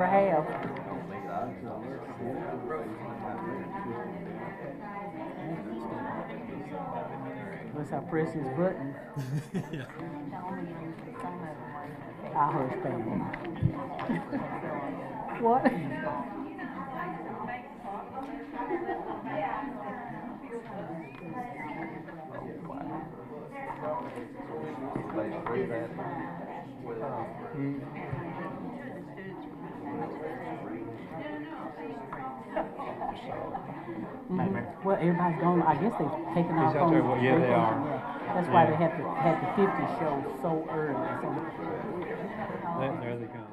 Have. Unless I press this button. Yeah. I hush baby. What? Well, everybody's gone. I guess they've taken off. Well, yeah, they are. That's why they had the 50 show so early. There they come.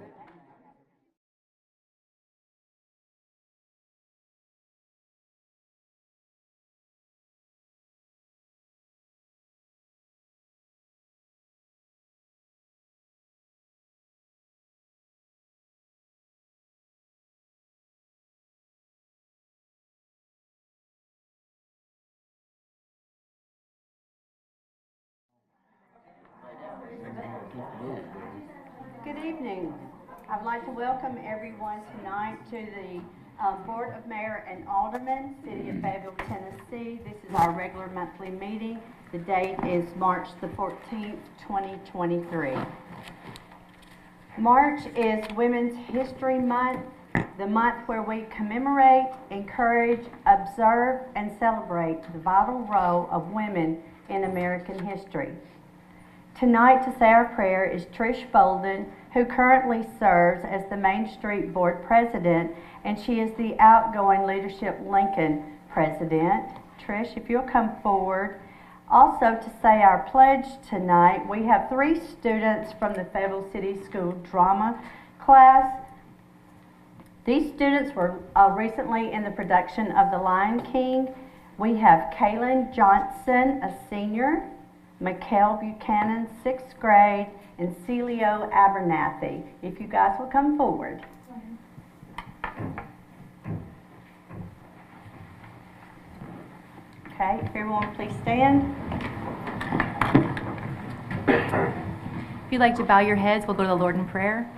Good evening. I'd like to welcome everyone tonight to the Board of Mayor and Alderman, City of Fayetteville, Tennessee. This is our regular monthly meeting. The date is March the 14th, 2023. March is Women's History Month, the month where we commemorate, encourage, observe, and celebrate the vital role of women in American history. Tonight to say our prayer is Trish Bolden, who currently serves as the Main Street Board President, and she is the outgoing Leadership Lincoln President. Trish, if you'll come forward. Also to say our pledge tonight, we have 3 students from the Fayetteville City School drama class. These students were recently in the production of The Lion King. We have Kaylin Johnson, a senior, Mikkel Buchanan, 6th grade, and Celio Abernathy. If you guys will come forward. Okay, if everyone please stand. If you'd like to bow your heads, we'll go to the Lord in prayer.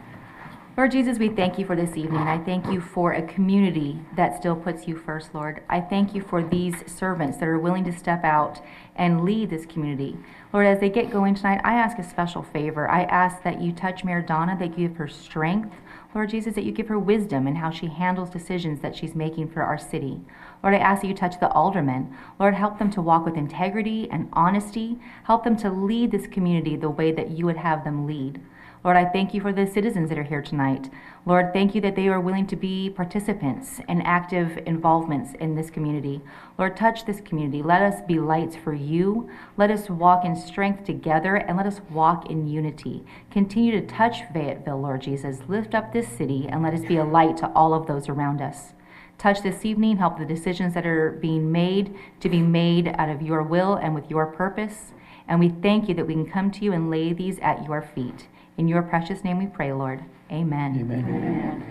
Lord Jesus, we thank you for this evening. I thank you for a community that still puts you first, Lord. I thank you for these servants that are willing to step out and lead this community. Lord, as they get going tonight, I ask a special favor. I ask that you touch Mayor Donna, that you give her strength. Lord Jesus, that you give her wisdom in how she handles decisions that she's making for our city. Lord, I ask that you touch the aldermen. Lord, help them to walk with integrity and honesty. Help them to lead this community the way that you would have them lead. Lord, I thank you for the citizens that are here tonight. Lord, thank you that they are willing to be participants and active involvements in this community. Lord, touch this community. Let us be lights for you. Let us walk in strength together, and let us walk in unity. Continue to touch Fayetteville, Lord Jesus. Lift up this city, and let us be a light to all of those around us. Touch this evening. Help the decisions that are being made to be made out of your will and with your purpose. And we thank you that we can come to you and lay these at your feet. In your precious name we pray, Lord. Amen. Amen.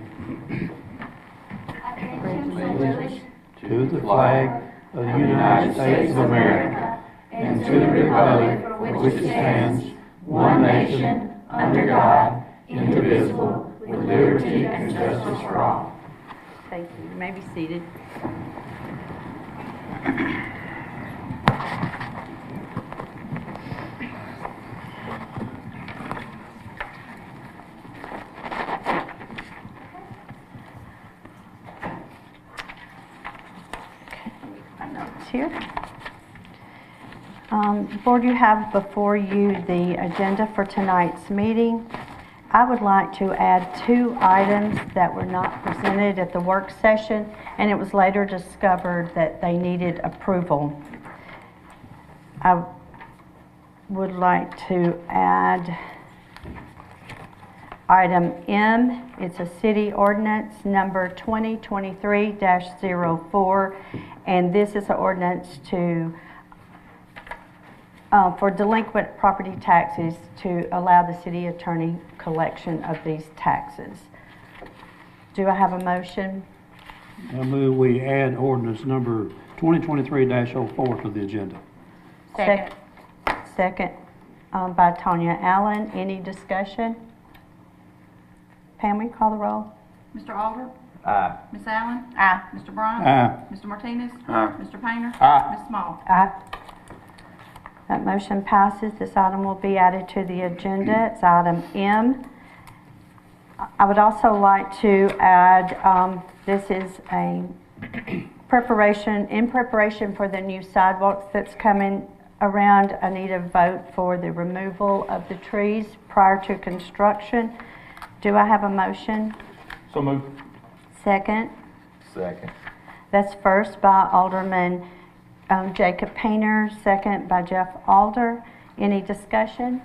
Allegiance to the flag of the United States of America and to the republic for which it stands, one nation, under God, indivisible, with liberty and justice for all. Thank you. You may be seated. Here. Board, you have before you the agenda for tonight's meeting. I would like to add 2 items that were not presented at the work session, and it was later discovered that they needed approval. I would like to add item M. It's a city ordinance number 2023-04, and this is an ordinance to for delinquent property taxes to allow the city attorney collection of these taxes. Do I have a motion? I move we add ordinance number 2023-04 to the agenda. Second by Tonya Allen. Any discussion? Pam, will you call the roll? Mr. Alder? Aye. Ms. Allen? Aye. Mr. Bryant? Aye. Mr. Martinez? Aye. Mr. Painter? Aye. Ms. Small? Aye. That motion passes. This item will be added to the agenda. It's item M. I would also like to add, this is a in preparation for the new sidewalks that's coming around. I need a vote for the removal of the trees prior to construction. Do I have a motion? So moved. Second? Second. That's first by Alderman Jacob Painter, second by Jeff Alder. Any discussion?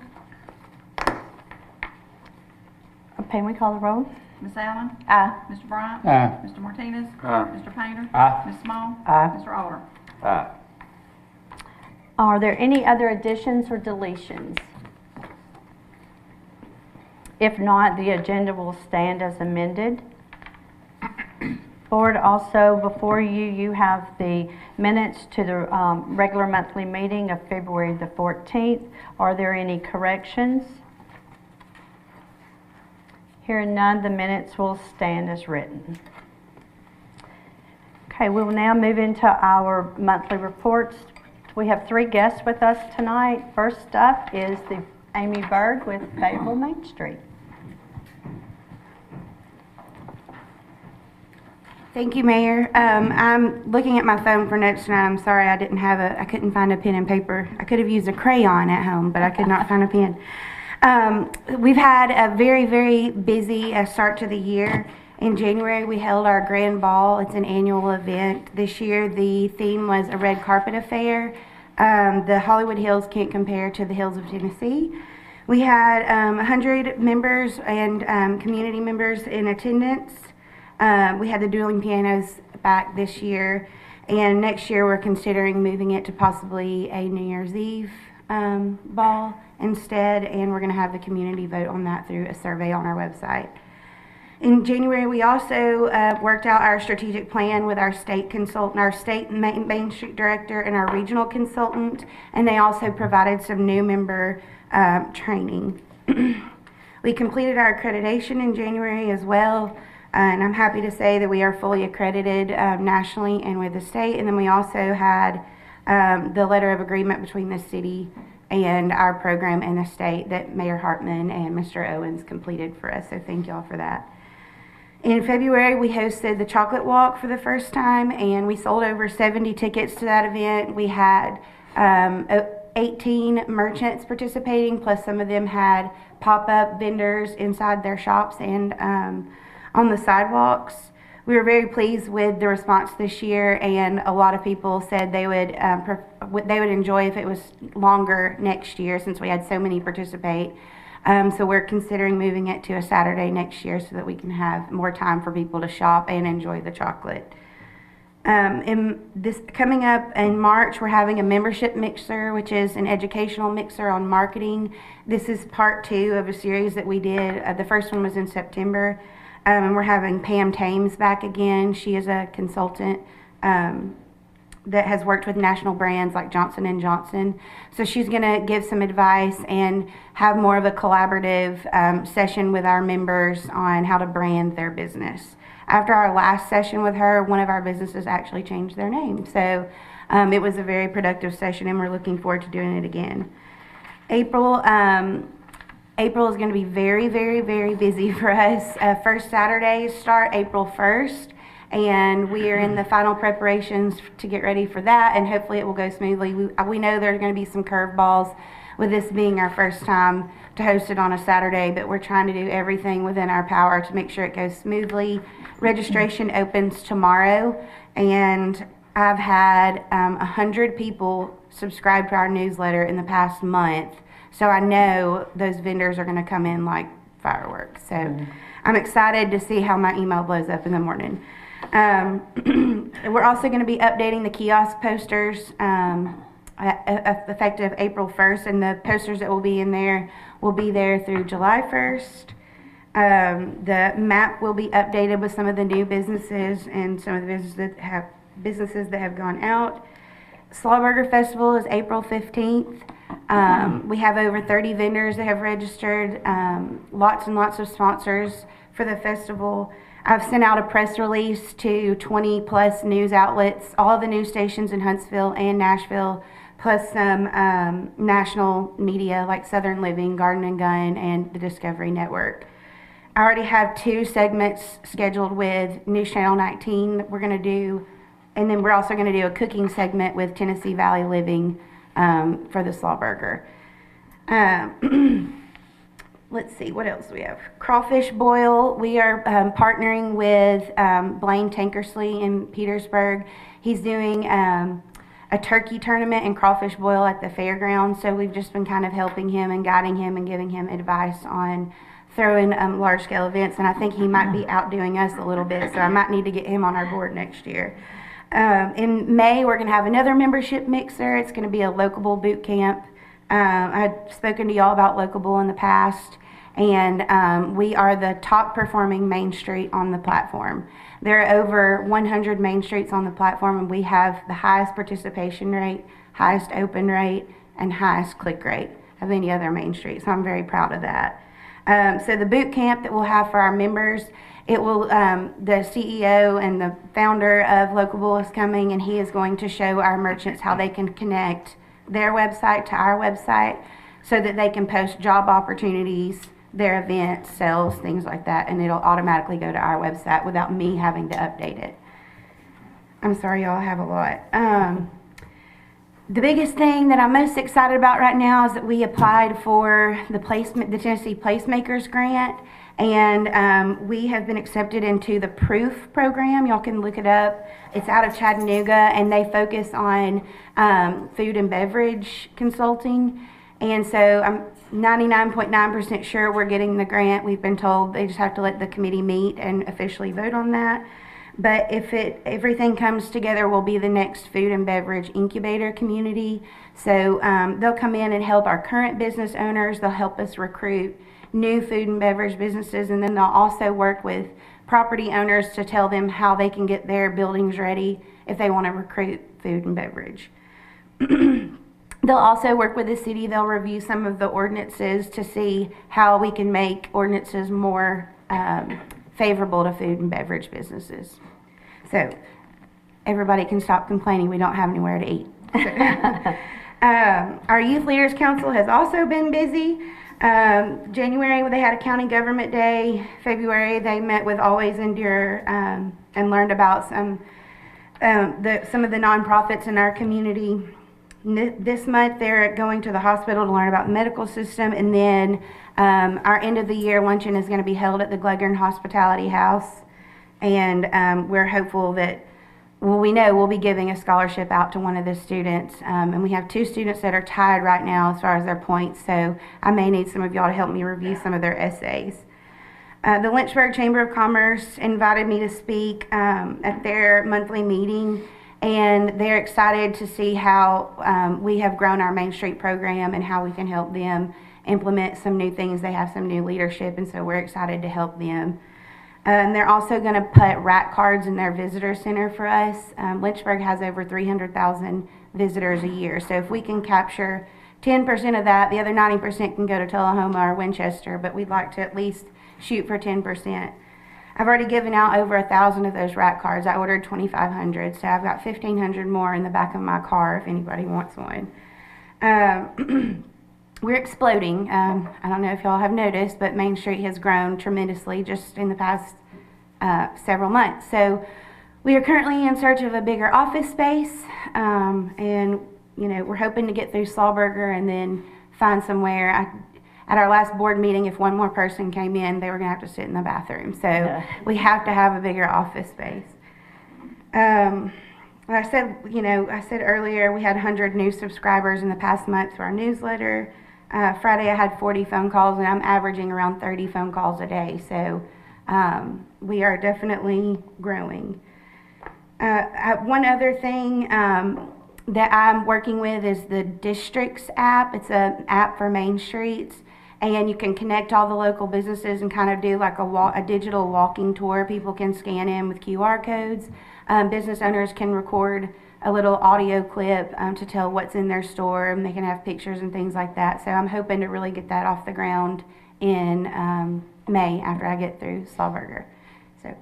Okay, we call the roll. Ms. Allen? Aye. Mr. Bryant? Aye. Mr. Martinez? Aye. Mr. Painter? Aye. Ms. Small? Aye. Mr. Alder? Aye. Are there any other additions or deletions? If not, the agenda will stand as amended. Board, also before you have the minutes to the regular monthly meeting of February the 14th. Are there any corrections? Hearing none, the minutes will stand as written. Okay, we will now move into our monthly reports. We have 3 guests with us tonight. First up is the Amy Bird with Fayetteville Main Street. Thank you, Mayor. I'm looking at my phone for notes tonight. I'm sorry I couldn't find a pen and paper. I could have used a crayon at home, but I could not find a pen. We've had a very, very busy start to the year. In January, we held our grand ball. It's an annual event. This year, the theme was a red carpet affair. The Hollywood Hills can't compare to the hills of Tennessee. We had 100 members and community members in attendance. We had the dueling pianos back this year, and next year we're considering moving it to possibly a New Year's Eve ball instead, and we're going to have the community vote on that through a survey on our website. In January, we also worked out our strategic plan with our state consultant, our state Main Street director, and our regional consultant, and they also provided some new member training. We completed our accreditation in January as well. And I'm happy to say that we are fully accredited nationally and with the state. And then we also had the letter of agreement between the city and our program and the state that Mayor Hartman and Mr. Owens completed for us. So thank y'all for that. In February, we hosted the Chocolate Walk for the first time, and we sold over 70 tickets to that event. We had 18 merchants participating, plus some of them had pop-up vendors inside their shops and on the sidewalks. We were very pleased with the response this year, and a lot of people said they would enjoy if it was longer next year since we had so many participate. So we're considering moving it to a Saturday next year so that we can have more time for people to shop and enjoy the chocolate. Coming up in March, we're having a membership mixer, which is an educational mixer on marketing. This is part 2 of a series that we did. The first one was in September. And we're having Pam Thames back again. She is a consultant that has worked with national brands like Johnson & Johnson. So she's going to give some advice and have more of a collaborative session with our members on how to brand their business. After our last session with her, one of our businesses actually changed their name. So it was a very productive session, and we're looking forward to doing it again. April is going to be very, very, very busy for us. First Saturdays start April 1st, and we are in the final preparations to get ready for that, and hopefully it will go smoothly. We know there's going to be some curveballs with this being our first time to host it on a Saturday, but we're trying to do everything within our power to make sure it goes smoothly. Registration opens tomorrow, and I've had 100 people subscribe to our newsletter in the past month. So I know those vendors are going to come in like fireworks. So I'm excited to see how my email blows up in the morning. We're also going to be updating the kiosk posters effective April 1st. And the posters that will be in there will be there through July 1st. The map will be updated with some of the new businesses and some of the businesses that have gone out. Slauburger Festival is April 15th. We have over 30 vendors that have registered, lots and lots of sponsors for the festival. I've sent out a press release to 20 plus news outlets, all the news stations in Huntsville and Nashville, plus some national media like Southern Living, Garden and Gun, and the Discovery Network. I already have 2 segments scheduled with News Channel 19 that we're going to do, and then we're also going to do a cooking segment with Tennessee Valley Living for the Slaw Burger. Let's see, what else do we have? Crawfish Boil. We are partnering with Blaine Tankersley in Petersburg. He's doing a turkey tournament and crawfish boil at the fairgrounds, so we've just been kind of helping him and guiding him and giving him advice on throwing large-scale events, and I think he might be outdoing us a little bit, so I might need to get him on our board next year. In May, we're going to have another membership mixer. It's going to be a Locable boot camp. I've spoken to y'all about Locable in the past, and we are the top performing Main Street on the platform. There are over 100 Main Streets on the platform, and we have the highest participation rate, highest open rate, and highest click rate of any other Main Street, so I'm very proud of that. So the boot camp that we'll have for our members, it will, the CEO and the founder of Locable is coming, and he is going to show our merchants how they can connect their website to our website so that they can post job opportunities, their events, sales, things like that, and it'll automatically go to our website without me having to update it. I'm sorry, y'all, I have a lot. The biggest thing that I'm most excited about right now is that we applied for the Tennessee Placemakers Grant, and we have been accepted into the Proof program. Y'all can look it up. It's out of Chattanooga, and they focus on food and beverage consulting. And so I'm 99.9% sure we're getting the grant. We've been told they just have to let the committee meet and officially vote on that. But if everything comes together, we'll be the next food and beverage incubator community. So they'll come in and help our current business owners. They'll help us recruit new food and beverage businesses, and then they'll also work with property owners to tell them how they can get their buildings ready if they want to recruit food and beverage. They'll also work with the city. They'll review some of the ordinances to see how we can make ordinances more favorable to food and beverage businesses. So everybody can stop complaining we don't have anywhere to eat. Our Youth Leaders Council has also been busy. January, they had a county government day. February, they met with Always Endure and learned about some of the nonprofits in our community. This month, they're going to the hospital to learn about the medical system, and then our end of the year luncheon is going to be held at the Gleggern Hospitality House, and we're hopeful that, well, we know we'll be giving a scholarship out to one of the students, and we have 2 students that are tied right now as far as their points, so I may need some of y'all to help me review some of their essays. The Lynchburg Chamber of Commerce invited me to speak at their monthly meeting, and they're excited to see how we have grown our Main Street program and how we can help them implement some new things. They have some new leadership, and so we're excited to help them. They're also going to put rat cards in their visitor center for us. Lynchburg has over 300,000 visitors a year, so if we can capture 10% of that, the other 90% can go to Tullahoma or Winchester, but we'd like to at least shoot for 10%. I've already given out over 1,000 of those rat cards. I ordered 2,500, so I've got 1,500 more in the back of my car if anybody wants one. We're exploding. I don't know if y'all have noticed, but Main Street has grown tremendously just in the past several months. So we are currently in search of a bigger office space, and we're hoping to get through Slawberger and then find somewhere. At our last board meeting, if one more person came in, they were going to have to sit in the bathroom. So we have to have a bigger office space. I said earlier we had 100 new subscribers in the past month to our newsletter. Friday I had 40 phone calls, and I'm averaging around 30 phone calls a day. So we are definitely growing. One other thing that I'm working with is the Districts app. It's an app for Main Streets, and you can connect all the local businesses and kind of do like a digital walking tour. People can scan in with QR codes. Business owners can record a little audio clip to tell what's in their store, and they can have pictures and things like that. So I'm hoping to really get that off the ground in May after I get through Slawberger. So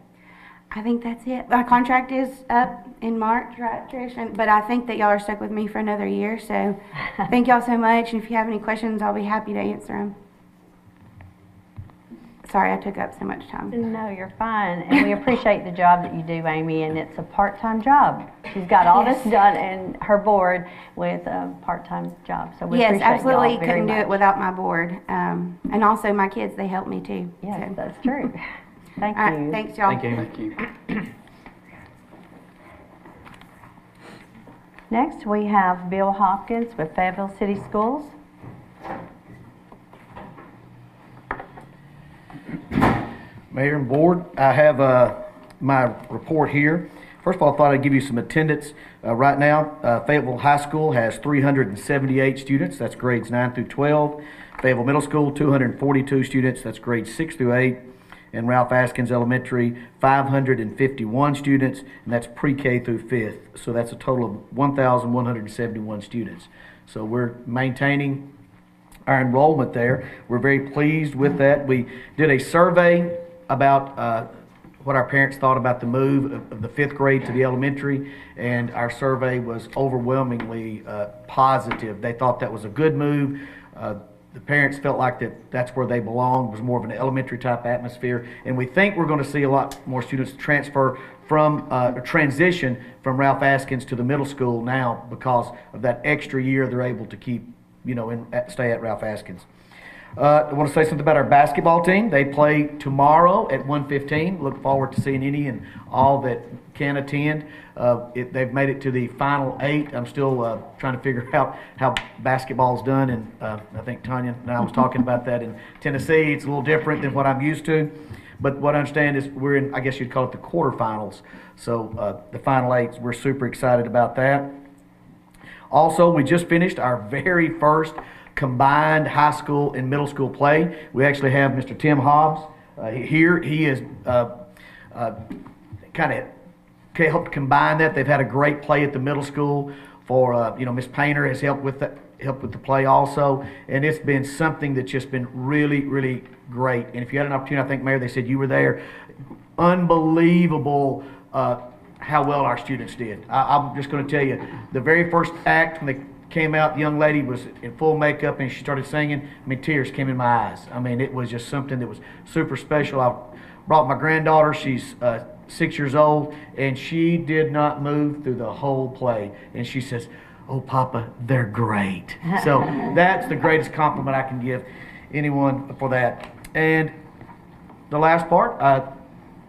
I think that's it. My contract is up in March, right, Trish? But I think that y'all are stuck with me for another year, so thank y'all so much. And if you have any questions, I'll be happy to answer them. Sorry I took up so much time. No, you're fine, and we appreciate the job that you do, Amy, and it's a part-time job. She's got all this done and her board with a part-time job, so we Yes, appreciate absolutely. y'all very Couldn't do much. it without my board. And also my kids, they help me too. Yes, So. that's true. Thank All you. right, thanks y'all. Thank you. Thank you. Next, we have Bill Hopkins with Fayetteville City Schools. Mayor and Board, I have my report here. First of all, I thought I'd give you some attendance. Right now, Fayetteville High School has 378 students, that's grades 9 through 12. Fayetteville Middle School, 242 students, that's grades 6 through 8. And Ralph Askins Elementary, 551 students, and that's pre-K through 5th. So that's a total of 1,171 students. So we're maintaining our enrollment there. We're very pleased with that. We did a survey about what our parents thought about the move of the 5th grade to the elementary, and our survey was overwhelmingly positive. They thought that was a good move. The parents felt like that's where they belonged. It was more of an elementary type atmosphere, and we think we're going to see a lot more students transfer from transition from Ralph Askins to the middle school now because of that extra year they're able to keep, stay at Ralph Askins. I want to say something about our basketball team. They play tomorrow at 1:15. Look forward to seeing any and all that can attend. They've made it to the final 8. I'm still trying to figure out how basketball's done, and I think Tanya and I was talking about that in Tennessee. It's a little different than what I'm used to, but what I understand is we're in, I guess you'd call it the quarterfinals. So the final 8, we're super excited about that. Also, we just finished our very first combined high school and middle school play. We actually have Mr. Tim Hobbs here. He is kind of helped combine that. They've had a great play at the middle school for, Miss Painter has helped with the play also, and it's been something that's just been really, really great. And if you had an opportunity, I think, Mayor, they said you were there, unbelievable how well our students did. I'm just going to tell you, the very first act when they came out, the young lady was in full makeup and she started singing. I mean, tears came in my eyes. I mean, it was just something that was super special. I brought my granddaughter. She's 6 years old, and she did not move through the whole play. And she says, "Oh, Papa, they're great." So that's the greatest compliment I can give anyone for that. And the last part,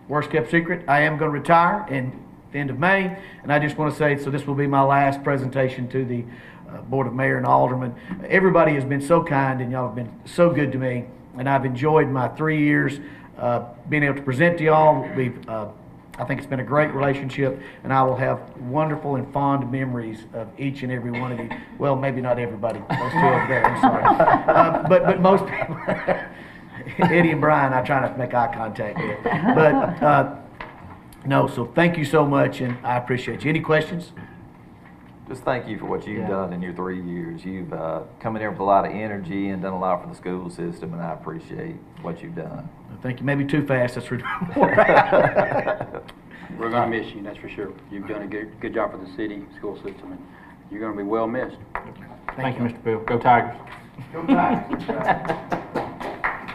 worst kept secret, I am going to retire in the end of May. And I just want to say, so this will be my last presentation to the Board of Mayor and Alderman. Everybody has been so kind, and y'all have been so good to me, and I've enjoyed my 3 years being able to present to y'all. I think it's been a great relationship, and I will have wonderful and fond memories of each and every one of you. Well, maybe not everybody. Those two over there, I'm sorry. But most people, Eddie and Brian, I try not to make eye contact with. But no, so thank you so much, and I appreciate you. Any questions? Just thank you for what you've done in your 3 years. You've come in here with a lot of energy and done a lot for the school system, and I appreciate what you've done. Thank you. Maybe too fast. That's We're going to miss you, that's for sure. You've done a good job for the city school system, and you're going to be well missed. Thank you, Mr. Bill. Go Tigers. Go Tigers.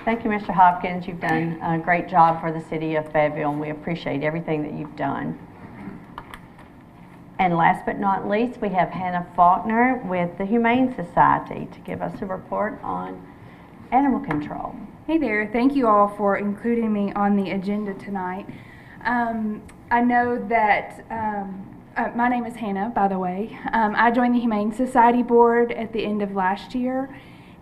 Thank you, Mr. Hopkins. You've done a great job for the city of Fayetteville, and we appreciate everything that you've done. And last but not least, we have Hannah Faulkner with the Humane Society to give us a report on animal control. Hey there, thank you all for including me on the agenda tonight. I know that, my name is Hannah, by the way. I joined the Humane Society board at the end of last year,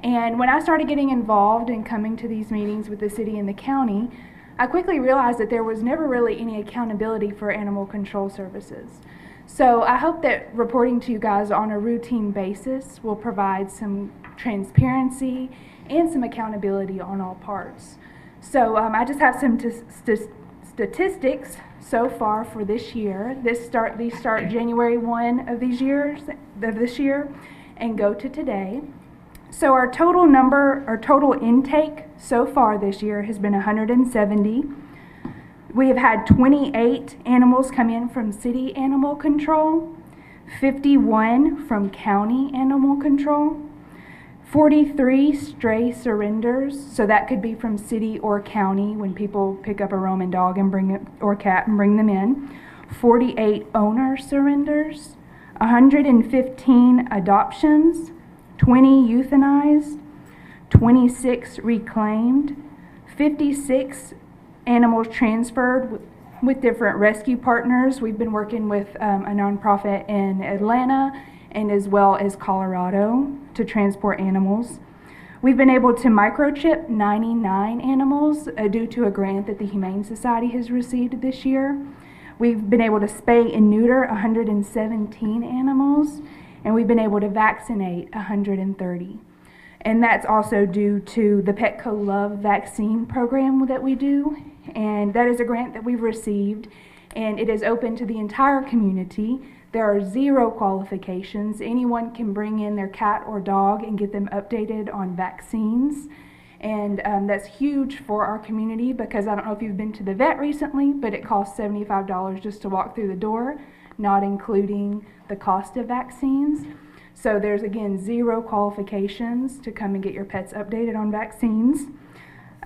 and when I started getting involved and coming to these meetings with the city and the county, I quickly realized that there was never really any accountability for animal control services. So I hope that reporting to you guys on a routine basis will provide some transparency and some accountability on all parts. So I just have some statistics so far for this year. These start January 1 of this year and go to today. So our total intake so far this year has been 170. We have had 28 animals come in from city animal control, 51 from county animal control, 43 stray surrenders, so that could be from city or county when people pick up a roaming dog and bring it, or cat and bring them in. 48 owner surrenders, 115 adoptions, 20 euthanized, 26 reclaimed, 56 animals transferred with different rescue partners. We've been working with a nonprofit in Atlanta and as well as Colorado to transport animals. We've been able to microchip 99 animals due to a grant that the Humane Society has received this year. We've been able to spay and neuter 117 animals, and we've been able to vaccinate 130. And that's also due to the Petco Love vaccine program that we do. And that is a grant that we've received, and it is open to the entire community. There are 0 qualifications. Anyone can bring in their cat or dog and get them updated on vaccines. And that's huge for our community, because I don't know if you've been to the vet recently, but it costs $75 just to walk through the door, not including the cost of vaccines. So there's, again, 0 qualifications to come and get your pets updated on vaccines.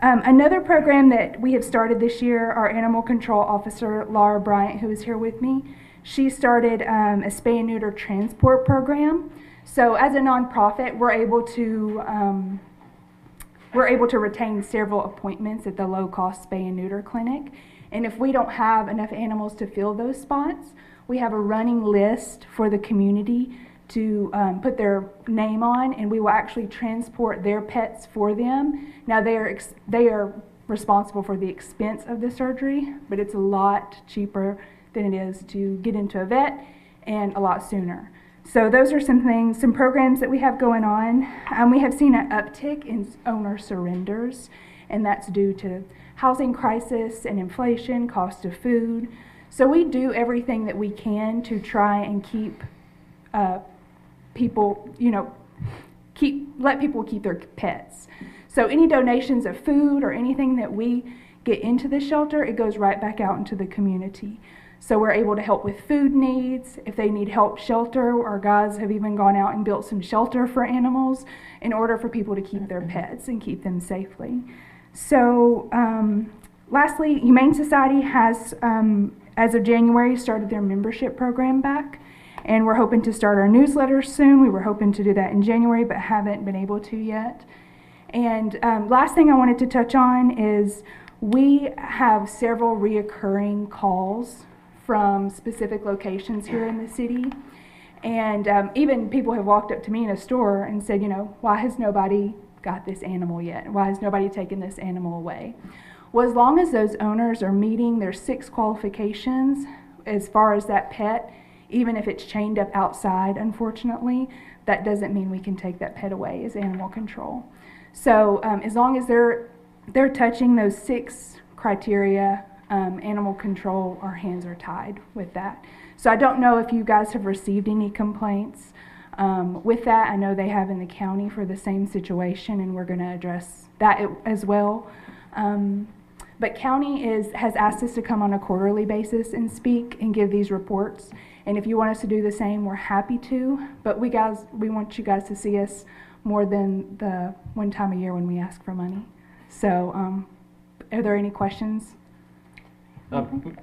Another program that we have started this year, our animal control officer, Laura Bryant, who is here with me, she started a spay and neuter transport program. So as a nonprofit, we're able to retain several appointments at the low-cost spay and neuter clinic. And if we don't have enough animals to fill those spots, we have a running list for the community to put their name on, and we will actually transport their pets for them. Now they are responsible for the expense of the surgery, but it's a lot cheaper than it is to get into a vet, and a lot sooner. So those are some things, some programs that we have going on. We have seen an uptick in owner surrenders, and that's due to housing crisis and inflation, cost of food. So we do everything that we can to try and keep people, let people keep their pets. So any donations of food or anything that we get into the shelter, it goes right back out into the community. So we're able to help with food needs. If they need help shelter, our guys have even gone out and built some shelter for animals in order for people to keep their pets and keep them safely. So lastly, Humane Society has, as of January, started their membership program back. And we're hoping to start our newsletter soon. We were hoping to do that in January, but haven't been able to yet. And last thing I wanted to touch on is we have several reoccurring calls from specific locations here in the city. And even people have walked up to me in a store and said, why has nobody got this animal yet? Why has nobody taken this animal away? Well, as long as those owners are meeting their 6 qualifications as far as that pet, even if it's chained up outside, unfortunately, that doesn't mean we can take that pet away as animal control. So as long as they're touching those 6 criteria, animal control, our hands are tied with that. So I don't know if you guys have received any complaints with that. I know they have in the county for the same situation, and we're going to address that as well. But county has asked us to come on a quarterly basis and speak and give these reports. And if you want us to do the same, we're happy to. But we want you guys to see us more than the one time a year when we ask for money. So are there any questions?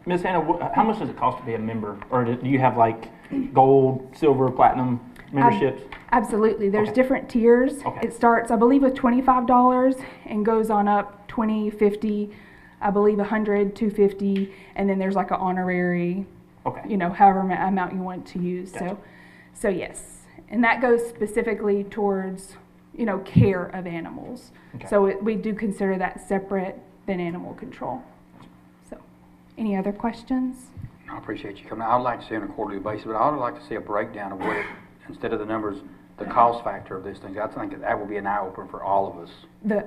Ms. Hannah, how much does it cost to be a member? Or do you have like gold, silver, platinum memberships? Absolutely. There's different tiers. Okay. It starts, I believe, with $25 and goes on up $20, $50, I believe $100, $250, and then there's like an honorary, however amount you want to use. Gotcha. So yes, and that goes specifically towards, care of animals. Okay. So we do consider that separate than animal control. So, any other questions? I appreciate you coming. I'd like to see on a quarterly basis, but I would like to see a breakdown of what instead of the numbers, the cost factor of these things. I think that will be an eye-opener for all of us. The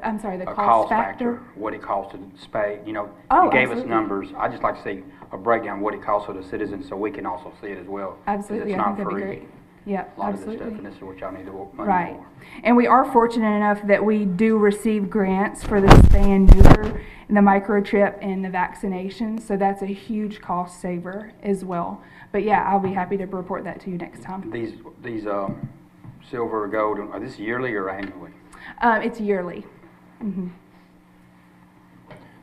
cost factor? What it costs to spay. You gave us numbers. I'd just like to see a breakdown of what it costs for the citizens so we can also see it as well. Absolutely, I think that'd be great. Yep, a lot of this absolutely. stuff, and this is what y'all need to work money Right. for. And we are fortunate enough that we do receive grants for the spay and neuter, and the microchip, and the vaccination. So that's a huge cost saver as well. But yeah, I'll be happy to report that to you next time. These silver, gold, are this yearly or annually? It's yearly. Mhm.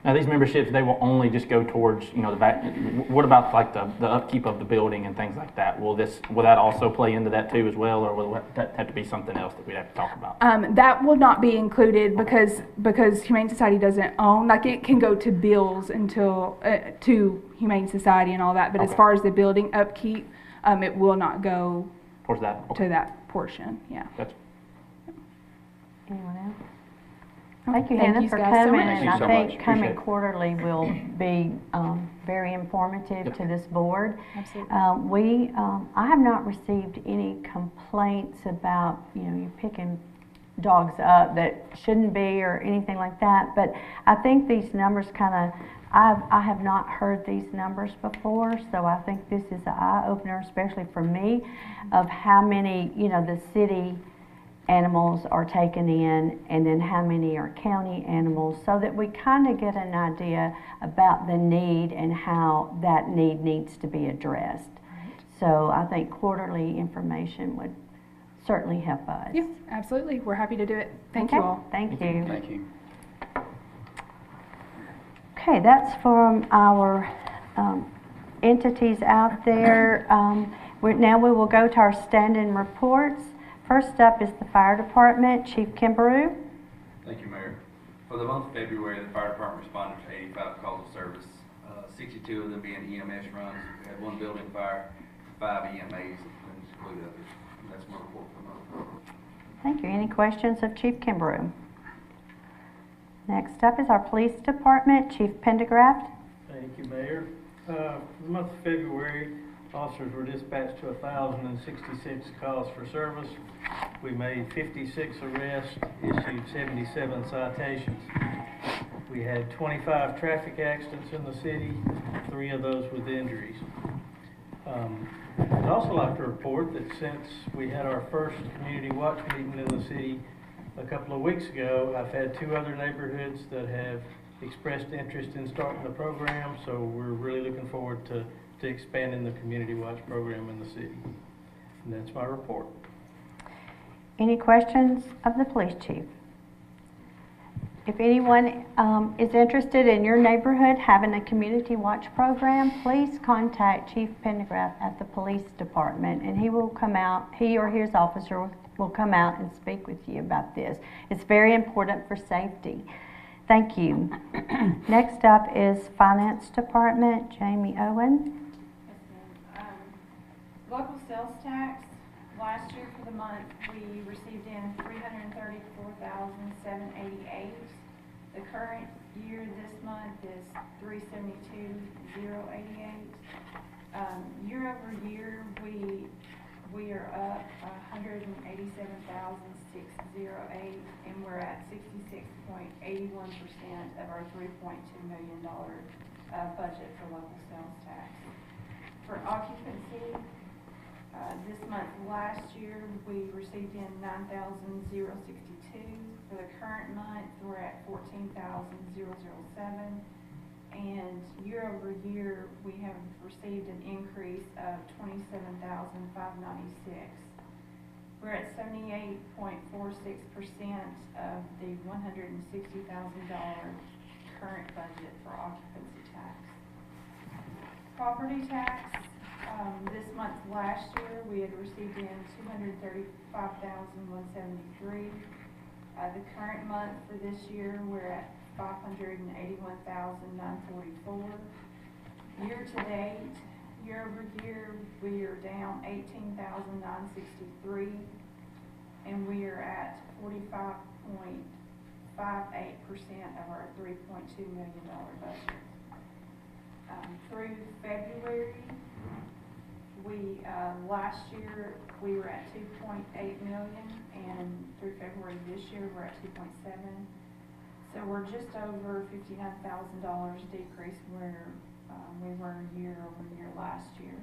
Now, these memberships, they will only just go towards, you know, the back, what about like the upkeep of the building and things like that? Will that also play into that too as well, or will that have to be something else that we'd have to talk about? That will not be included because Humane Society doesn't own, like it can go to bills until, to Humane Society and all that, but as Okay. far as the building upkeep, it will not go Towards that? Okay. to that portion, yeah. That's, Anyone else? Thank you, Thank Hannah, you for guys so coming, much. and Thank you I so think much. coming Appreciate it. quarterly will be very informative to this board. Absolutely. I have not received any complaints about, you picking dogs up that shouldn't be or anything like that, but I think these numbers I have not heard these numbers before, so I think this is an eye-opener, especially for me, of how many, the city animals are taken in, and then how many are county animals, so that we kind of get an idea about the need and how that need needs to be addressed. So I think quarterly information would certainly help us. Yeah, absolutely. We're happy to do it. Thank you Okay, all. Thank you. Thank you. Okay, that's from our entities out there. Now we will go to our standing reports. First up is the Fire Department, Chief Kimberoo. Thank you, Mayor. For the month of February, the fire department responded to 85 calls of service, 62 of them being EMS runs. We had 1 building fire, 5 EMAs, and exclude others. And that's my report for the month. Thank you. Any questions of Chief Kimberoo? Next up is our Police Department, Chief Pendergraft. Thank you, Mayor. For the month of February, officers were dispatched to 1,066 calls for service. We made 56 arrests, issued 77 citations. We had 25 traffic accidents in the city, 3 of those with injuries. I'd also like to report that since we had our first community watch meeting in the city a couple of weeks ago, I've had 2 other neighborhoods that have expressed interest in starting the program, so we're really looking forward to expanding the community watch program in the city. And that's my report. Any questions of the police chief? If anyone is interested in your neighborhood having a community watch program, please contact Chief Pendergraft at the police department, and he will come out, he or his officer will come out and speak with you about this. It's very important for safety. Thank you. Next up is Finance Department, Jamie Owen. Local sales tax, last year for the month, we received in $334,788. The current year, this month, is $372,088. Year over year, we are up $187,608, and we're at 66.81% of our $3.2 million budget for local sales tax. For occupancy, this month last year, we received in $9,062. For the current month, we're at $14,007. And year over year, we have received an increase of $27,596. We're at 78.46% of the $160,000 current budget for occupancy tax. Property tax, this month last year, we had received in $235,173. The current month for this year, we're at $581,944. Year to date, year over year, we are down $18,963, and we are at 45.58% of our $3.2 million budget. Through February, last year we were at 2.8 million, and through February this year we're at 2.7. So we're just over $59,000 decrease where we were year over year last year.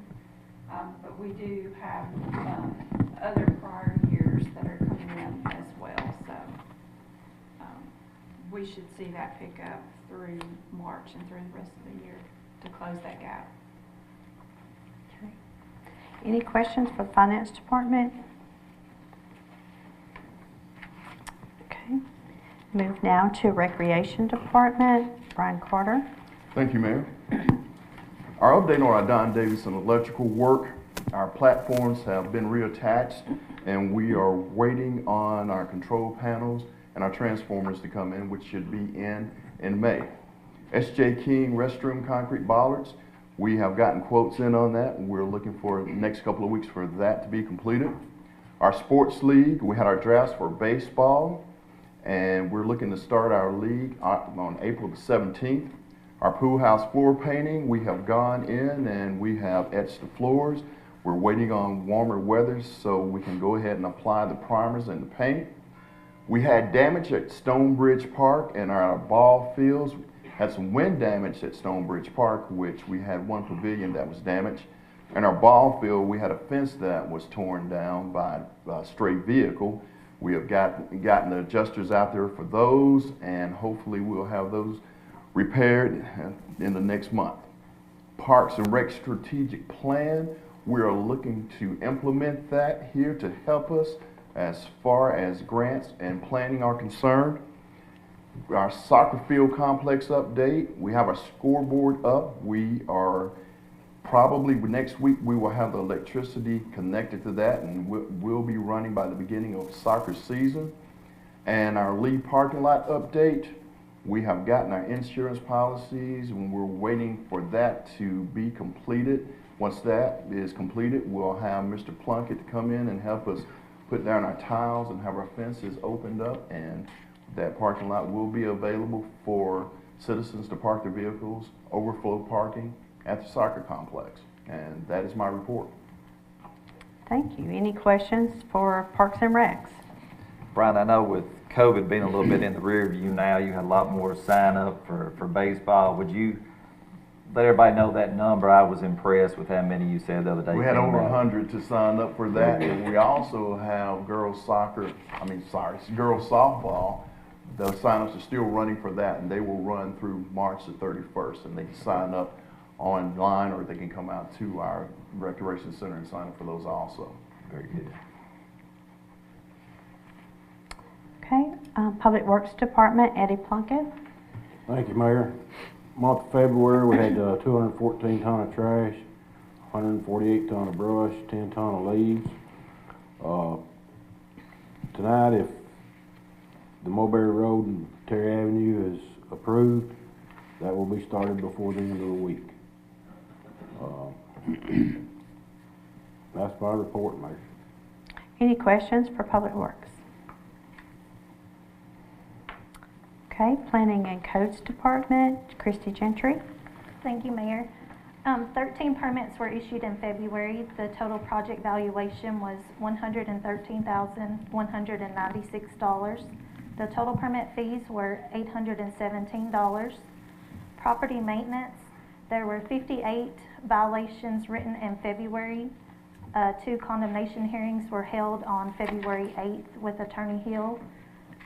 But we do have, other prior years that are coming in as well, so, we should see that pick up through March and through the rest of the year to close that gap. Okay. Any questions for the Finance Department? Okay. Move now to Recreation Department. Brian Carter. Thank you, Mayor. Our update on our Don Davidson electrical work, our platforms have been reattached and we are waiting on our control panels and our transformers to come in, which should be in May. S.J. King restroom concrete bollards, we have gotten quotes in on that and we're looking for the next couple of weeks for that to be completed. Our sports league, we had our drafts for baseball and we're looking to start our league on April the 17th. Our pool house floor painting, we have gone in and we have etched the floors. We're waiting on warmer weather so we can go ahead and apply the primers and the paint. We had damage at Stonebridge Park and our ball fields. Had some wind damage at Stonebridge Park, which we had one pavilion that was damaged. In our ball field, we had a fence that was torn down by a stray vehicle. We have gotten the adjusters out there for those, and hopefully we'll have those repaired in the next month. Parks and Rec strategic plan, we are looking to implement that here to help us as far as grants and planning are concerned. Our soccer field complex update, we have our scoreboard up. We are probably next week we will have the electricity connected to that and we'll be running by the beginning of soccer season. And our Lee parking lot update, we have gotten our insurance policies and we're waiting for that to be completed. Once that is completed, we'll have Mr. Plunkett to come in and help us put down our tiles and have our fences opened up, and that parking lot will be available for citizens to park their vehicles, overflow parking at the soccer complex. And that is my report. Thank you. Any questions for Parks and Recs? Brian, I know with COVID being a little bit in the rear view now, you had a lot more sign up for baseball. Would you let everybody know that number? I was impressed with how many you said the other day. We had over 100 to sign up for that, and we also have girls softball. The signups are still running for that, and they will run through March the 31st, and they can sign up online or they can come out to our recreation center and sign up for those also. Very good. Okay, Public Works Department, Eddie Plunkett. Thank you, Mayor. Month of February, we had 214 ton of trash, 148 ton of brush, 10 ton of leaves. Tonight, if the Mulberry Road and Terry Avenue is approved, that will be started before the end of the week. That's my report, Mayor. Any questions for Public Works? Okay, Planning and Codes Department, Christy Gentry. Thank you, Mayor. 13 permits were issued in February. The total project valuation was $113,196. The total permit fees were $817. Property maintenance, there were 58 violations written in February. 2 condemnation hearings were held on February 8th with Attorney Hill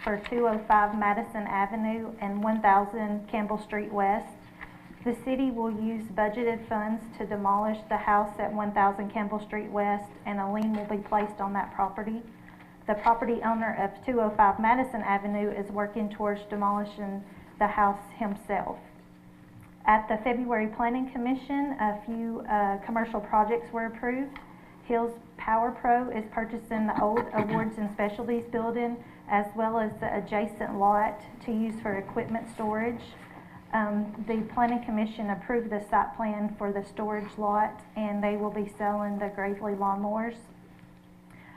for 205 Madison Avenue and 1000 Campbell Street West. The city will use budgeted funds to demolish the house at 1000 Campbell Street West, and a lien will be placed on that property. The property owner of 205 Madison Avenue is working towards demolishing the house himself. At the February Planning Commission, a few commercial projects were approved. Hills Power Pro is purchasing the old Awards and Specialties building as well as the adjacent lot to use for equipment storage. The Planning Commission approved the site plan for the storage lot, and they will be selling the Gravely lawnmowers.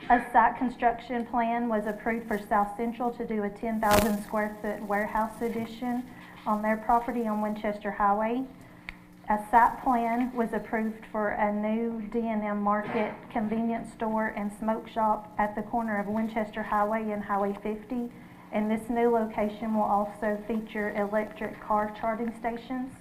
A site construction plan was approved for South Central to do a 10,000 square foot warehouse addition on their property on Winchester Highway. A site plan was approved for a new D&M Market convenience store and smoke shop at the corner of Winchester Highway and Highway 50. And this new location will also feature electric car charging stations.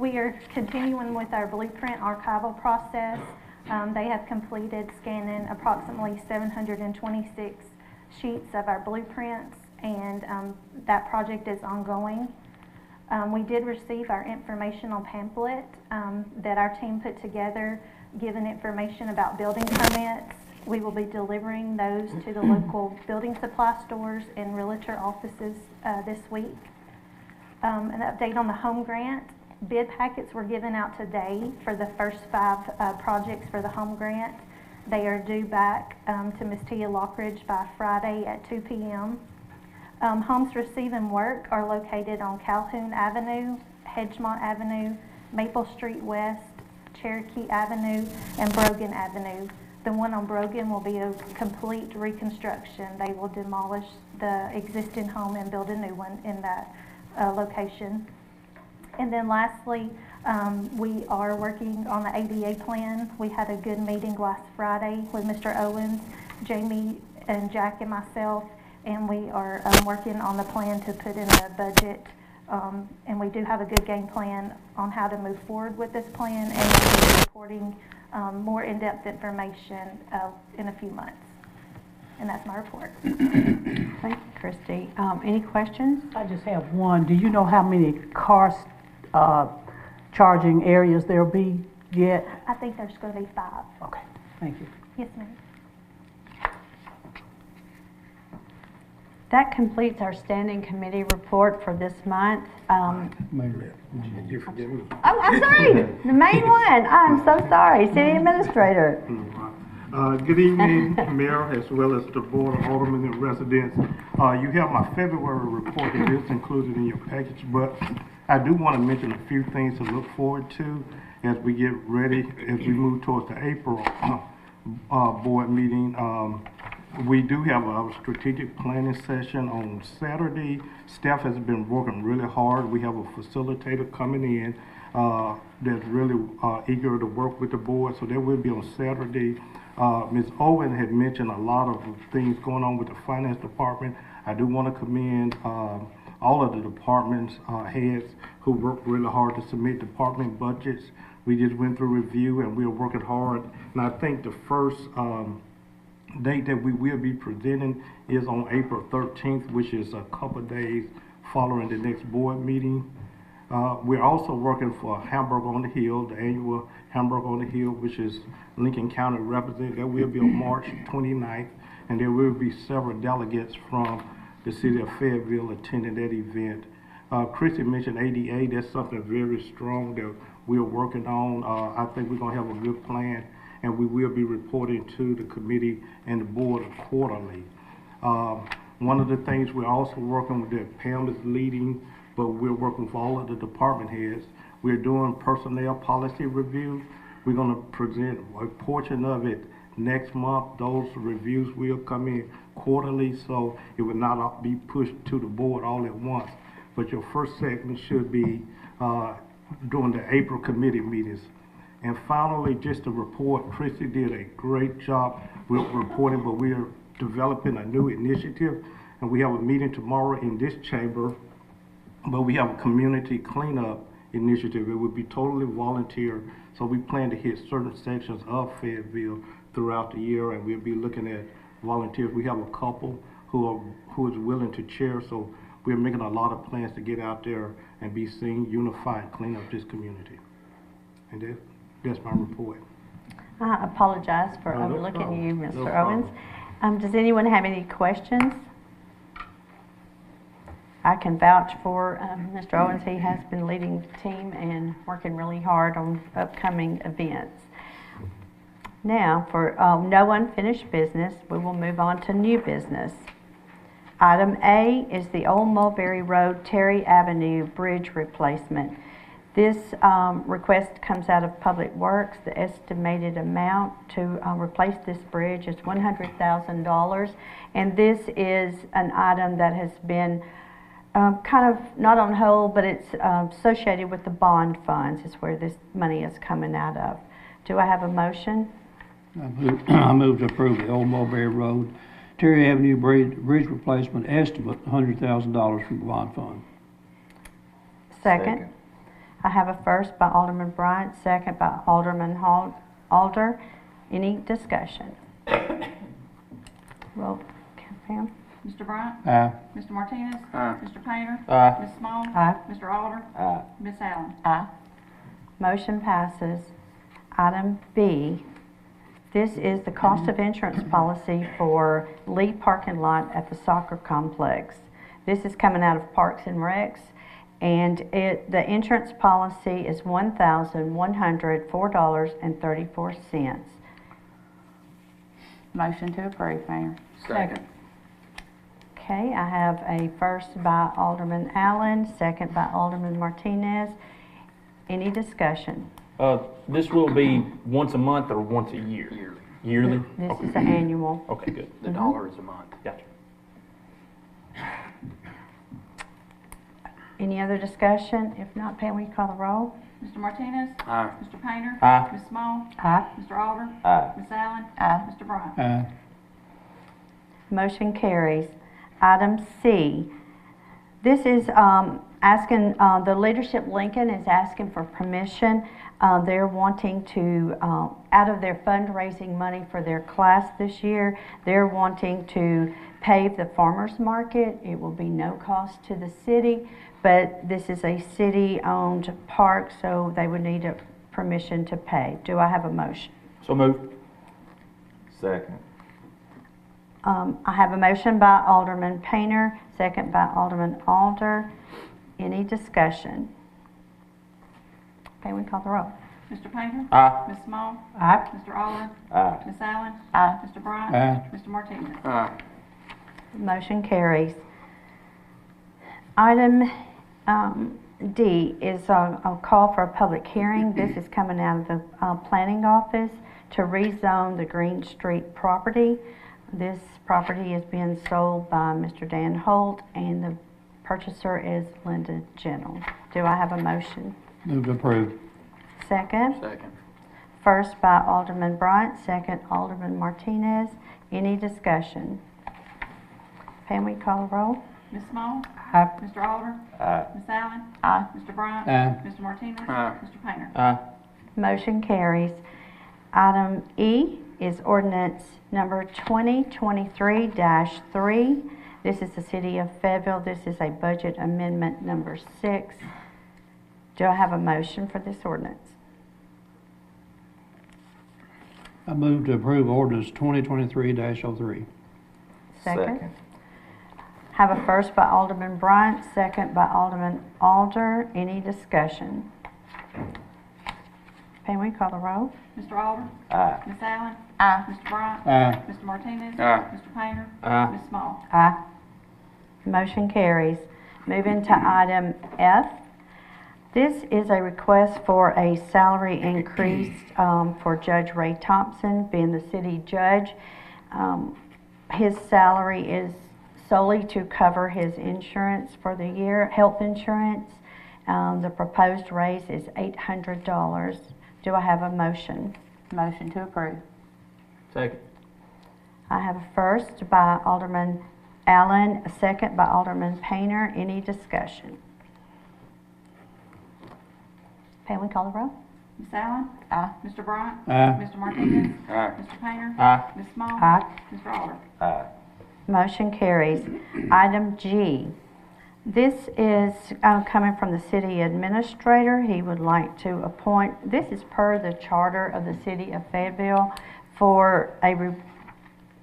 We are continuing with our blueprint archival process. They have completed scanning approximately 726 sheets of our blueprints, and that project is ongoing. We did receive our informational pamphlet that our team put together, giving information about building permits. We will be delivering those to the local building supply stores and realtor offices this week. An update on the home grant. Bid packets were given out today for the first 5 projects for the home grant. They are due back to Ms. Tia Lockridge by Friday at 2 p.m. Homes receiving work are located on Calhoun Avenue, Hedgemont Avenue, Maple Street West, Cherokee Avenue, and Brogan Avenue. The one on Brogan will be a complete reconstruction. They will demolish the existing home and build a new one in that location. And then lastly, we are working on the ADA plan. We had a good meeting last Friday with Mr. Owens, Jamie, and Jack, and myself, and we are working on the plan to put in the budget. And we do have a good game plan on how to move forward with this plan, and we'll be reporting more in-depth information in a few months. And that's my report. Thank you, Christy. Any questions? I just have one. Do you know how many car charging areas there'll be yet? I think there's going to be 5. Okay, thank you. Yes, ma'am. That completes our standing committee report for this month. Mayor, you forgive me? Oh, I'm sorry, the main one. I'm so sorry, City Administrator. Good evening, Mayor, as well as the Board of Aldermen and residents. You have my February report. It is included in your package, but I do want to mention a few things to look forward to as we get ready, as we move towards the April board meeting. We do have a strategic planning session on Saturday. Staff has been working really hard. We have a facilitator coming in that's really eager to work with the board, so that will be on Saturday. Ms. Owen had mentioned a lot of things going on with the finance department. I do want to commend all of the departments heads who worked really hard to submit department budgets. We just went through review and we are working hard. And I think the first date that we will be presenting is on April 13th, which is a couple days following the next board meeting. We're also working for Hamburg on the Hill, the annual Hamburg on the Hill, which is Lincoln County representative. That will be on March 29th, and there will be several delegates from the city of Fayetteville attending that event. Chrissy mentioned ADA. That's something very strong that we're working on. I think we're going to have a good plan, and we will be reporting to the committee and the board quarterly. One of the things we're also working with that Pam is leading, but we're working with all of the department heads. We're doing personnel policy review. We're going to present a portion of it next month. Those reviews will come in quarterly, so it will not be pushed to the board all at once. But your first segment should be during the April committee meetings. And finally, just to report, Christy did a great job with reporting, but we are developing a new initiative, and we have a meeting tomorrow in this chamber, but we have a community cleanup initiative. It would be totally volunteer, so we plan to hit certain sections of Fayetteville throughout the year, and we'll be looking at volunteers. We have a couple who is willing to chair, so we're making a lot of plans to get out there and be seen, unified, clean up this community. And that's my report. I apologize for No overlooking problem. you, Mr. No Owens. problem. Does anyone have any questions? I can vouch for Mr. Owens. He has been leading the team and working really hard on upcoming events. Now, for no unfinished business, we will move on to new business. Item A is the Old Mulberry Road, Terry Avenue Bridge replacement. This request comes out of Public Works. The estimated amount to replace this bridge is $100,000, and this is an item that has been kind of not on hold, but it's associated with the bond funds is where this money is coming out of. Do I have a motion? I move to approve the Old Mulberry Road, Terry Avenue Bridge replacement estimate, $100,000 from the bond fund. Second. I have a first by Alderman Bryant, second by Alderman Alder. Any discussion? Roll, Pam? Mr. Bryant? Aye. Mr. Martinez? Aye. Mr. Painter? Aye. Ms. Small? Aye. Mr. Alder? Aye. Ms. Allen? Aye. Motion passes. Item B, this is the cost of insurance policy for Lee parking lot at the soccer complex. This is coming out of Parks and Recs, and the insurance policy is $1,104.34. Motion to approve, Mayor. Second. Okay, I have a first by Alderman Allen, second by Alderman Martinez. Any discussion? This will be once a month or once a year? Yearly? This Okay. is the annual. Okay, good. The dollar is a month. Gotcha. Any other discussion? If not, Pam, will you call the roll? Mr. Martinez? Aye. Mr. Painter? Aye. Ms. Small? Aye. Mr. Alder? Aye. Ms. Allen? Aye. Mr. Bryant? Aye. Motion carries. Item C, this is asking, the Leadership Lincoln is asking for permission. They're wanting to, out of their fundraising money for their class this year, they're wanting to pave the farmer's market. It will be no cost to the city, but this is a city-owned park, so they would need a permission to pay. Do I have a motion? So moved. Second. I have a motion by Alderman Painter, second by Alderman Alder. Any discussion? Okay, we call the roll. Mr. Painter? Aye. Ms. Small? Aye. Mr. Alder? Aye. Ms. Allen? Aye. Mr. Bryant? Aye. Mr. Martinez? Aye. Motion carries. Item D is a call for a public hearing. This is coming out of the planning office to rezone the Green Street property. This property is being sold by Mr. Dan Holt, and the purchaser is Linda Gentle. Do I have a motion? Move to approve. Second. Second. First by Alderman Bryant, second Alderman Martinez. Any discussion? Pam, we call the roll? Ms. Small? Aye. Mr. Alder? Aye. Ms. Allen? Aye. Mr. Bryant? Aye. Mr. Martinez? Aye. Mr. Painter? Aye. Motion carries. Item E is ordinance number 2023-3. This is the City of Fayetteville. This is a budget amendment number 6. Do I have a motion for this ordinance? I move to approve ordinance 2023-03. Second. Have a first by Alderman Bryant, second by Alderman Alder. Any discussion? Pam, we call the roll? Mr. Alder? Aye. Ms. Allen? Aye. Mr. Bryant? Aye. Mr. Martinez? Aye. Mr. Painter? Aye. Ms. Small? Aye. Motion carries. Moving to item F. This is a request for a salary increase for Judge Ray Thompson, being the city judge. His salary is solely to cover his insurance for the year, health insurance. The proposed raise is $800. Do I have a motion? Motion to approve. Second. I have a first by Alderman Allen, a second by Alderman Painter. Any discussion? Pam, we call the roll? Ms. Allen? Aye. Mr. Bryant? Aye. Mr. Martinez? Aye. Mr. Painter? Aye. Ms. Small? Aye. Mr. Alder? Aye. Motion carries. Item G. This is coming from the city administrator. He would like to appoint, this is per the charter of the city of Fayetteville, for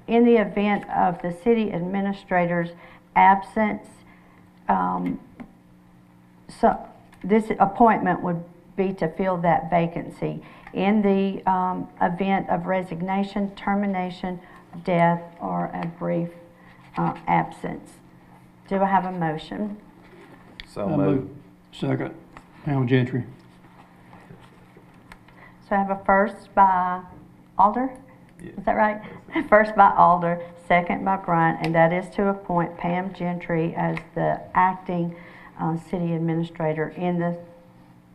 in the event of the city administrator's absence, so this appointment would be to fill that vacancy. In the event of resignation, termination, death, or a brief absence. Do I have a motion? So moved. Second. Al Gentry. So I have a first by Alder? Is that right? First by Alder, second by Bryant, and that is to appoint Pam Gentry as the acting city administrator in the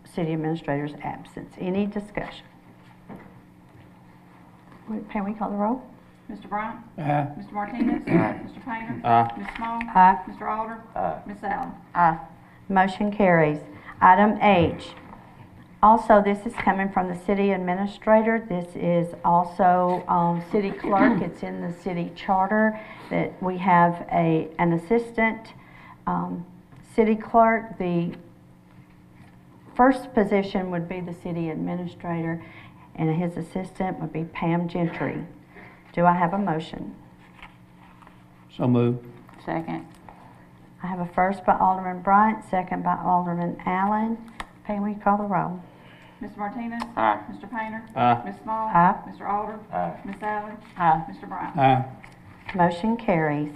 city administrator's absence. Any discussion? Pam, we call the roll? Mr. Bryant? Aye. Mr. Martinez? Aye. Mr. Painter? Aye. Ms. Small? Aye. Mr. Alder? Aye. Ms. Allen? Aye. Motion carries. Item H. Also, this is coming from the city administrator. This is also city clerk. It's in the city charter that we have an assistant city clerk. The first position would be the city administrator, and his assistant would be Pam Gentry. Do I have a motion? So moved. Second. I have a first by Alderman Bryant, second by Alderman Allen. Pam, will you call the roll? Mr. Martinez? Aye. Mr. Painter? Aye. Ms. Small? Aye. Mr. Alder? Aye. Ms. Allen? Aye. Mr. Bryant? Aye. Motion carries.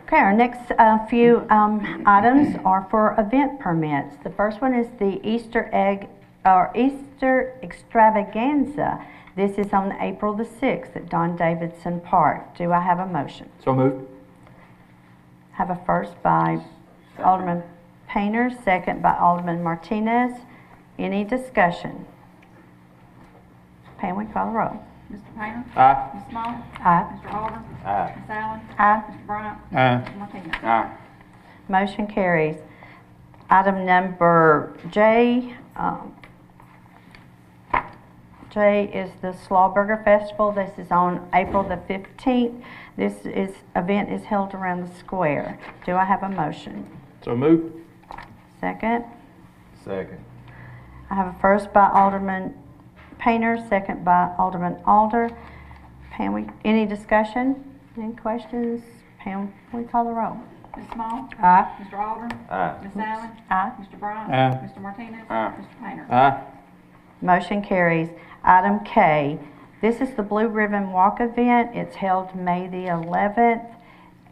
Okay, our next few items are for event permits. The first one is the Easter extravaganza. This is on April the 6th at Don Davidson Park. Do I have a motion? So moved. Have a first by Alderman Painter, second by Alderman Martinez. Any discussion? Pam, we call the roll. Mr. Painter? Aye. Ms. Small? Aye. Mr. Alder? Aye. Ms. Allen? Aye. Mr. Bryant? Aye. Mr. Martinez? Aye. Motion carries. Item number J. J is the Slawburger Festival. This is on April the 15th. This event is held around the square. Do I have a motion? So moved. Second. Second. I have a first by Alderman Painter, second by Alderman Alder. Pam, any discussion? Any questions? Pam, we call the roll. Ms. Small? Aye. Mr. Alder? Aye. Ms. Allen? Aye. Mr. Bryant? Aye. Mr. Martinez? Aye. Mr. Painter? Aye. Motion carries. Item K, this is the Blue Ribbon Walk event. It's held May the 11th,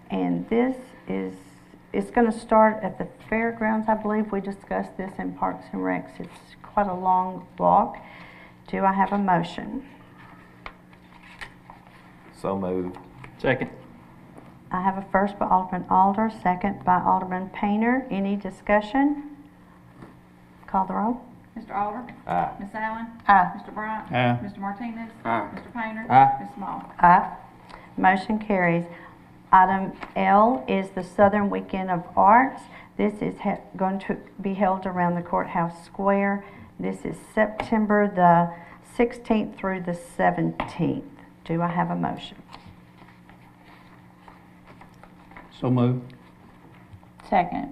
and it's going to start at the fairgrounds. I believe we discussed this in Parks and Recs. It's quite a long walk. Do I have a motion? So moved. Second. I have a first by Alderman Alder, second by Alderman Painter. Any discussion? Call the roll. Mr. Alder? Aye. Ms. Allen? Aye. Mr. Bryant? Aye. Mr. Martinez? Aye. Mr. Painter? Aye. Ms. Small? Aye. Motion carries. Item L is the Southern Weekend of Arts. This is going to be held around the courthouse square. This is September the 16th through the 17th. Do I have a motion? So moved. Second.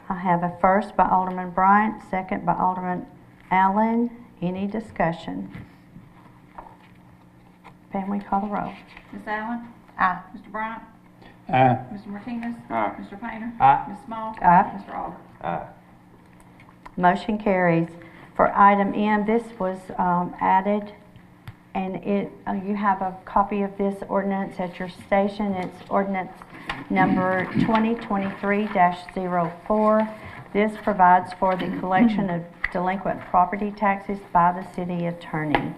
I have a first by Alderman Bryant, second by Alderman Allen. Any discussion? Pam, we call the roll. Ms. Allen? Aye. Mr. Bryant? Aye. Mr. Martinez? Aye. Mr. Painter? Aye. Ms. Small? Aye. Mr. Alder? Aye. Motion carries. For item M, this was added, and you have a copy of this ordinance at your station. It's ordinance number 2023-04. This provides for the collection of delinquent property taxes by the city attorney.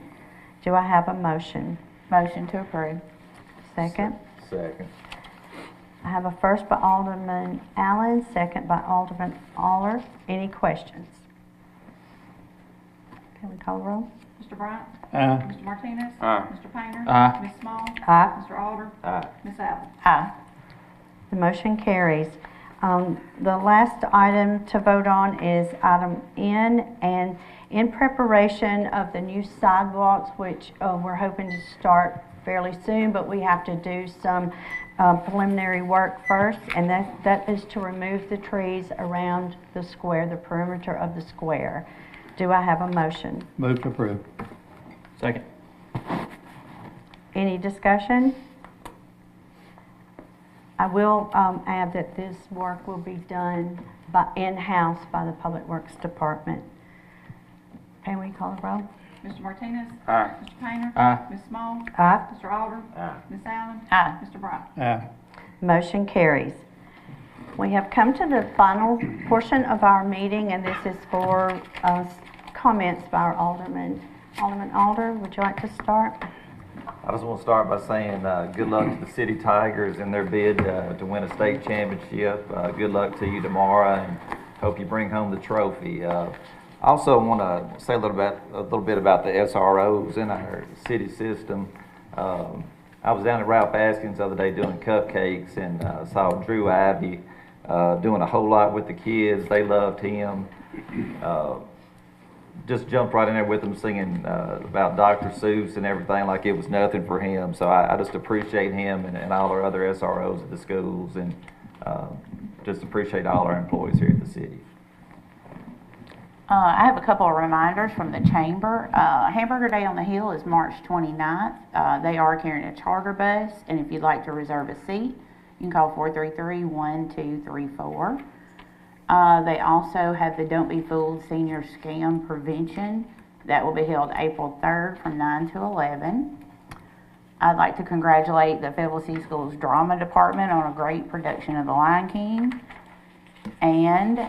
Do I have a motion? Motion to approve. Second. Second. I have a first by Alderman Allen, second by Alderman Aller. Any questions? Can we call the roll? Mr. Bryant? Aye. Mr. Martinez? Aye. Mr. Painter? Aye. Ms. Small? Aye. Mr. Alder? Aye. Ms. Allen? Aye. The motion carries. The last item to vote on is item N, and in preparation of the new sidewalks, which we're hoping to start fairly soon, but we have to do some preliminary work first, and that is to remove the trees around the square, the perimeter of the square. Do I have a motion? Move to approve. Second. Any discussion? I will add that this work will be done in-house by the Public Works Department. Can we call the roll? Mr. Martinez? Aye. Mr. Painter? Aye. Ms. Small? Aye. Mr. Alder? Aye. Ms. Allen? Aye. Mr. Bryant? Aye. Motion carries. We have come to the final portion of our meeting, and this is for comments by our alderman. Alderman Alder, would you like to start? I just want to start by saying good luck to the City Tigers in their bid to win a state championship. Good luck to you tomorrow, and hope you bring home the trophy. I also want to say a little bit about the SROs in our city system. I was down at Ralph Askins the other day doing cupcakes and saw Drew Ivey doing a whole lot with the kids. They loved him. just jumped right in there with them singing about Dr. Seuss and everything like it was nothing for him. So I just appreciate him and all our other SROs at the schools, and just appreciate all our employees here at the city. I have a couple of reminders from the chamber. Hamburger Day on the Hill is March 29th. They are carrying a charter bus, and if you'd like to reserve a seat, you can call 433-1234. They also have the Don't Be Fooled Senior Scam Prevention. That will be held April 3rd from 9 to 11. I'd like to congratulate the Fayetteville City Schools Drama Department on a great production of The Lion King. And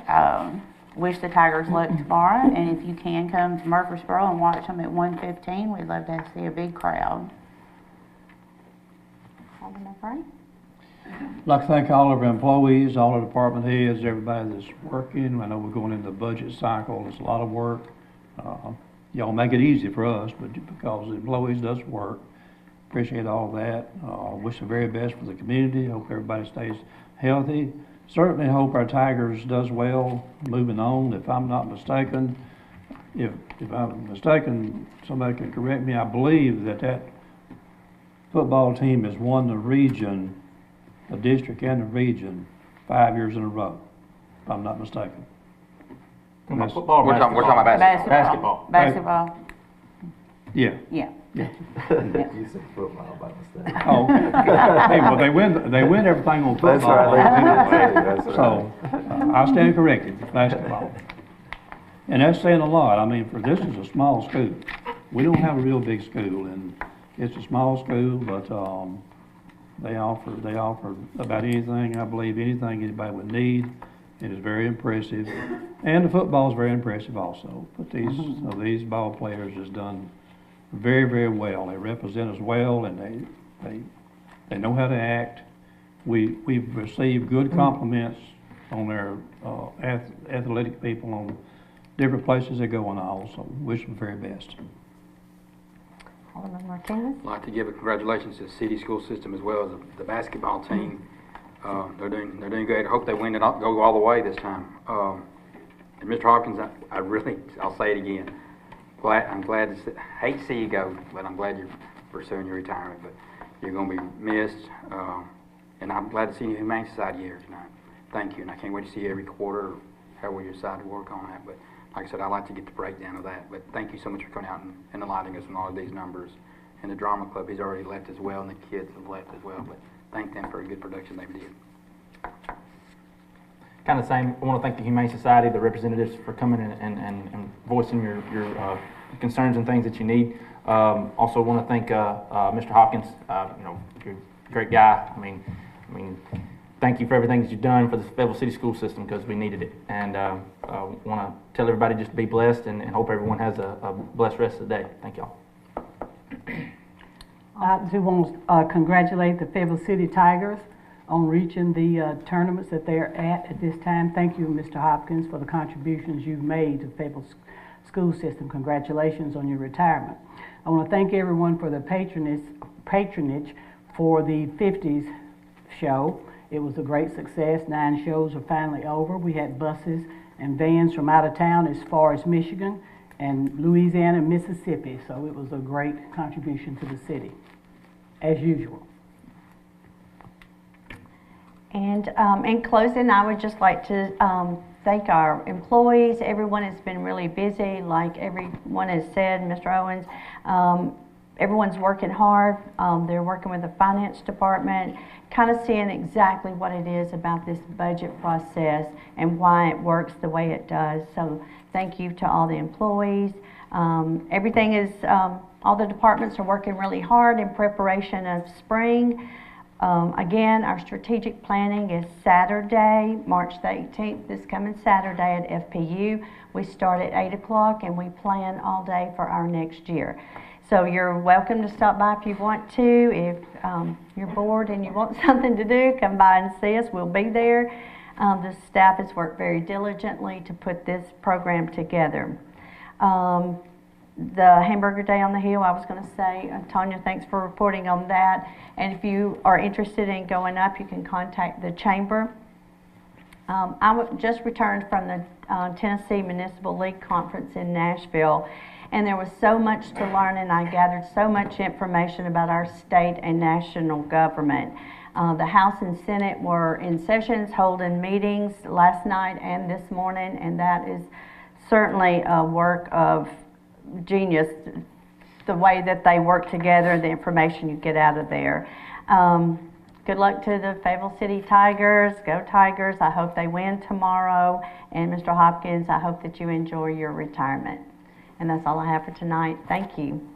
wish the Tigers luck tomorrow. And if you can come to Murfreesboro and watch them at 1:15, we'd love to see a big crowd. Alderman Frey? I'd like to thank all of our employees, all the department heads, everybody that's working. I know we're going into the budget cycle. It's a lot of work. Y'all make it easy for us, but because the employees does work, appreciate all that. Wish the very best for the community. Hope everybody stays healthy. Certainly hope our Tigers does well moving on. If I'm not mistaken, if I'm mistaken, somebody can correct me. I believe that football team has won the region, the district and the region, 5 years in a row, if I'm not mistaken. Football, we're talking about basketball. Basketball. Yeah. Yeah. You said football by mistake. Oh, hey, well, they win everything on football. That's right. That's right. So, I stand corrected, basketball. And that's saying a lot. I mean, this is a small school. We don't have a real big school, and it's a small school, but they offer about anything, I believe, anything anybody would need. It is very impressive. And the football is very impressive also. But these ball players has done very, very well. They represent us well, and they know how to act. We've received good compliments on their athletic people on different places they go and all, so wish them the very best. Alderman Martinez? I'd like to give a congratulations to the city school system as well as the basketball team. They're doing great. I hope they win and go all the way this time. And Mr. Hopkins, I'll say it again. I'm glad to hate to see you go, but I'm glad you're pursuing your retirement. But you're going to be missed, and I'm glad to see you in Humane Society here tonight. Thank you, and I can't wait to see you every quarter, however you decide to work on that. But like I said, I'd like to get the breakdown of that. But thank you so much for coming out and enlightening us on all of these numbers. And the drama club, he's already left as well, and the kids have left as well. But thank them for a good production they did. Kind of same. I want to thank the Humane Society, the representatives, for coming and voicing your concerns and things that you need. Also want to thank Mr. Hopkins. You're a great guy. I mean, thank you for everything that you've done for the Fayetteville City School System, because we needed it. And want to tell everybody just to be blessed, and hope everyone has a blessed rest of the day. Thank y'all. I do want to congratulate the Fayetteville City Tigers on reaching the tournaments that they're at this time. Thank you, Mr. Hopkins, for the contributions you've made to the Fayetteville school system. Congratulations on your retirement. I want to thank everyone for the patronage for the 50s show. It was a great success. 9 shows are finally over. We had buses and vans from out of town as far as Michigan and Louisiana and Mississippi. So it was a great contribution to the city, as usual. And in closing, I would just like to thank our employees. Everyone has been really busy, like everyone has said, Mr. Owens. Everyone's working hard. They're working with the finance department, kind of seeing exactly what it is about this budget process and why it works the way it does. So thank you to all the employees. Everything is, all the departments are working really hard in preparation of spring. Again, our strategic planning is Saturday, March the 18th, this coming Saturday at FPU. We start at 8 o'clock and we plan all day for our next year. So you're welcome to stop by if you want to. If you're bored and you want something to do, come by and see us. We'll be there. The staff has worked very diligently to put this program together. The Hamburger Day on the Hill, I was going to say, Tanya, thanks for reporting on that. And if you are interested in going up, you can contact the chamber. Just returned from the Tennessee Municipal League Conference in Nashville, and there was so much to learn, and I gathered so much information about our state and national government. The House and Senate were in sessions holding meetings last night and this morning, and that is certainly a work of genius, the way that they work together, the information you get out of there. Good luck to the Fayetteville City Tigers. Go Tigers. I hope they win tomorrow. And Mr. Hopkins, I hope that you enjoy your retirement. And that's all I have for tonight. Thank you.